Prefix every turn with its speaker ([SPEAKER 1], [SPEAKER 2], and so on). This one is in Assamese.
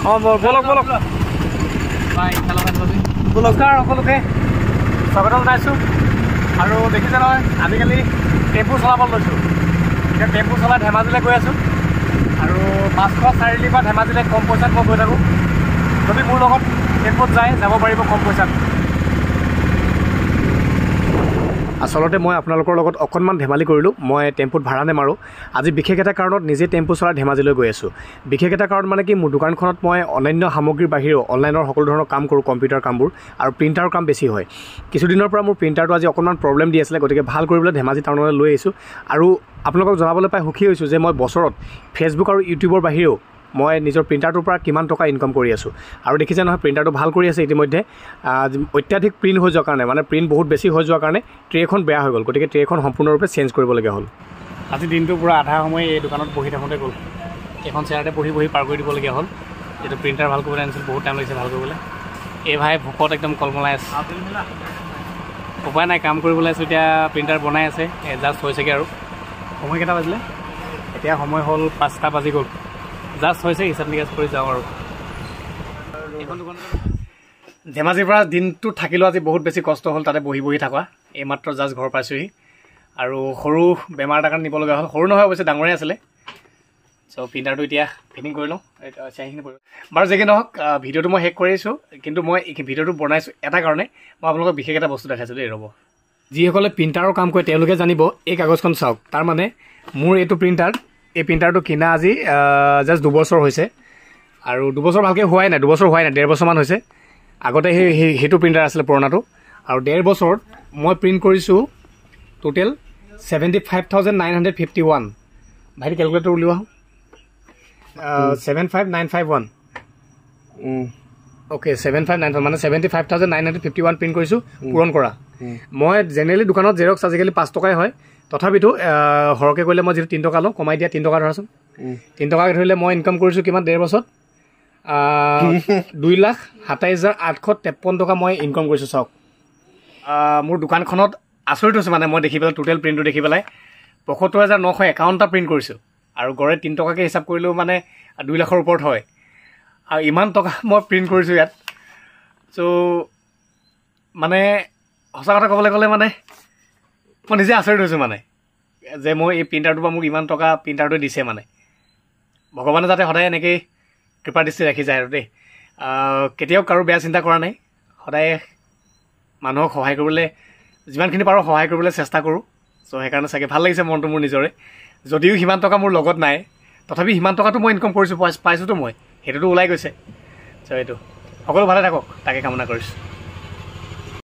[SPEAKER 1] বলক নমস্কাৰ সকলোকে স্বাগতম জনাইছোঁ আৰু দেখিছে নহয় আজিকালি টেম্পু চলাব লৈছোঁ এতিয়া টেম্পু চলাই ধেমাজিলৈ গৈ আছোঁ আৰু 500 চাৰিআলিৰ পৰা ধেমাজিলৈ কম পইচাত মই গৈ থাকোঁ যদি মোৰ লগত টেম্পুত যায় যাব পাৰিব কম পইচাত আচলতে মই আপোনালোকৰ লগত অকণমান ধেমালি কৰিলোঁ মই টেম্পুত ভাড়া নেমাৰোঁ আজি বিশেষ এটা কাৰণত নিজে টেম্পু চলাই ধেমাজিলৈ গৈ আছোঁ বিশেষ এটা কাৰণ মানে কি মোৰ দোকানখনত মই অন্যান্য সামগ্ৰীৰ বাহিৰেও অনলাইনৰ সকলো ধৰণৰ কাম কৰোঁ কম্পিউটাৰ কামবোৰ আৰু প্ৰিণ্টাৰৰ কাম বেছি হয় কিছুদিনৰ পৰা মোৰ প্ৰিণ্টাৰটো আজি অকণমান প্ৰব্লেম দি আছিলে গতিকে ভাল কৰিবলৈ ধেমাজি টাউনলৈ লৈ আহিছোঁ আৰু আপোনালোকক জনাবলৈ পাই সুখী হৈছোঁ যে মই বছৰত ফেচবুক আৰু ইউটিউবৰ বাহিৰেও মই নিজৰ প্ৰিণ্টাৰটোৰ পৰা কিমান টকা ইনকাম কৰি আছোঁ আৰু দেখিছে নহয় প্ৰিণ্টাৰটো ভাল কৰি আছে ইতিমধ্যে অত্যাধিক প্ৰিণ্ট হৈ যোৱাৰ কাৰণে মানে প্ৰিণ্ট বহুত বেছি হৈ যোৱাৰ কাৰণে ট্ৰেখন বেয়া হৈ গ'ল গতিকে ট্ৰেখন সম্পূৰ্ণৰূপে চেঞ্জ কৰিবলগীয়া হ'ল আজি দিনটোৰ পৰা আধা সময় এই দোকানত বহি থাকোঁতে গ'ল এখন চেয়াৰতে বহি পাৰ কৰি দিবলগীয়া হ'ল যিটো প্ৰিণ্টাৰ ভাল কৰিবলৈ আনিছিল বহুত টাইম লাগিছে ভাল কৰিবলৈ এই ভাই ভোকত একদম কলমলাই আছে উপায় নাই কাম কৰিবলৈ আছোঁ এতিয়া প্ৰিণ্টাৰ বনাই আছে জাষ্ট হৈছেগৈ আৰু সময় কেইটা বাজিলে এতিয়া সময় হ'ল 5টা বাজি গ'ল জাষ্ট হৈছে হিচাপ নিকাচ কৰি যাওঁ আৰু এইখন দোকান ধেমাজিৰ পৰা দিনটো থাকিলেও আজি বহুত বেছি কষ্ট হ'ল তাতে বহি থকা এইমাত্ৰ জাষ্ট ঘৰ পাইছোঁহি আৰু সৰু বেমাৰ এটাৰ কাৰণে নিব লগা হ'ল সৰু নহয় অৱশ্যে ডাঙৰেই আছিলে চ' প্ৰিণ্টাৰটো এতিয়া ফিটিং কৰি লওঁ চাইখিনি পৰিব বাৰু যি কি নহওক ভিডিঅ'টো মই শেষ কৰিছোঁ কিন্তু মই এই ভিডিঅ'টো বনাইছোঁ এটা কাৰণে মই আপোনালোকক বিশেষ এটা বস্তু দেখাইছোঁ দেই ৰ'ব যিসকলে প্ৰিণ্টাৰৰ কাম কৰে তেওঁলোকে জানিব এই কাগজখন চাওক তাৰমানে মোৰ এইটো প্ৰিণ্টাৰ এই প্ৰিণ্টাৰটো কিনা আজি জাষ্ট 2 বছৰ হৈছে আৰু 2 বছৰ ভালকৈ হোৱাই নাই 2 বছৰ হোৱাই নাই 1.5 বছৰমান হৈছে আগতে সেইটো প্ৰিণ্টাৰ আছিলে পুৰণাটো আৰু 1.5 বছৰত মই প্ৰিণ্ট কৰিছোঁ টোটেল 75,951 ভাইটি কেলকুলেটৰ উলিওৱা 75951 অ'কে 75951 মানে 75,951 প্ৰিণ্ট কৰিছোঁ পূৰণ কৰা মই জেনেৰেলি দোকানত জেৰক্স আজিকালি 5 টকাই হয় তথাপিতো সৰহকৈ কৰিলে মই যিটো 3 টকা লওঁ কমাই দিয়া 3 টকা ধৰাচোন 3 টকাকৈ ধৰিলে মই ইনকাম কৰিছোঁ কিমান 1.5 বছৰত 2,27,853 টকা মই ইনকাম কৰিছোঁ চাওক মোৰ দোকানখনত আচৰিত হৈছে মানে মই দেখি পেলাই টোটেল প্ৰিণ্টটো দেখি পেলাই 75,951টা প্ৰিণ্ট কৰিছোঁ আৰু গড়ে 3 টকাকৈ হিচাপ কৰিলেও মানে 2 লাখৰ ওপৰত হয় আৰু ইমান টকা মই প্ৰিণ্ট কৰিছোঁ ইয়াত চ' মানে সঁচা কথা ক'বলৈ গ'লে মানে মই নিজে আচৰিত হৈছোঁ মানে যে মই এই প্ৰিণ্টাৰটোৰ পৰা মোক ইমান টকা প্ৰিণ্টাৰটোৱে দিছে মানে ভগৱানে যাতে সদায় এনেকৈয়ে কৃপা দৃষ্টি ৰাখি যায় আৰু দেই কেতিয়াও কাৰো বেয়া চিন্তা কৰা নাই সদায় মানুহক সহায় কৰিবলৈ যিমানখিনি পাৰোঁ সহায় কৰিবলৈ চেষ্টা কৰোঁ চ' সেইকাৰণে চাগে ভাল লাগিছে মনটো মোৰ নিজৰে যদিও সিমান টকা মোৰ লগত নাই তথাপি সিমান টকাটো মই ইনকাম কৰিছোঁ পাইছোঁতো মই সেইটোতো ওলাই গৈছে চ' এইটো সকলো ভালে থাকক তাকে কামনা কৰিছোঁ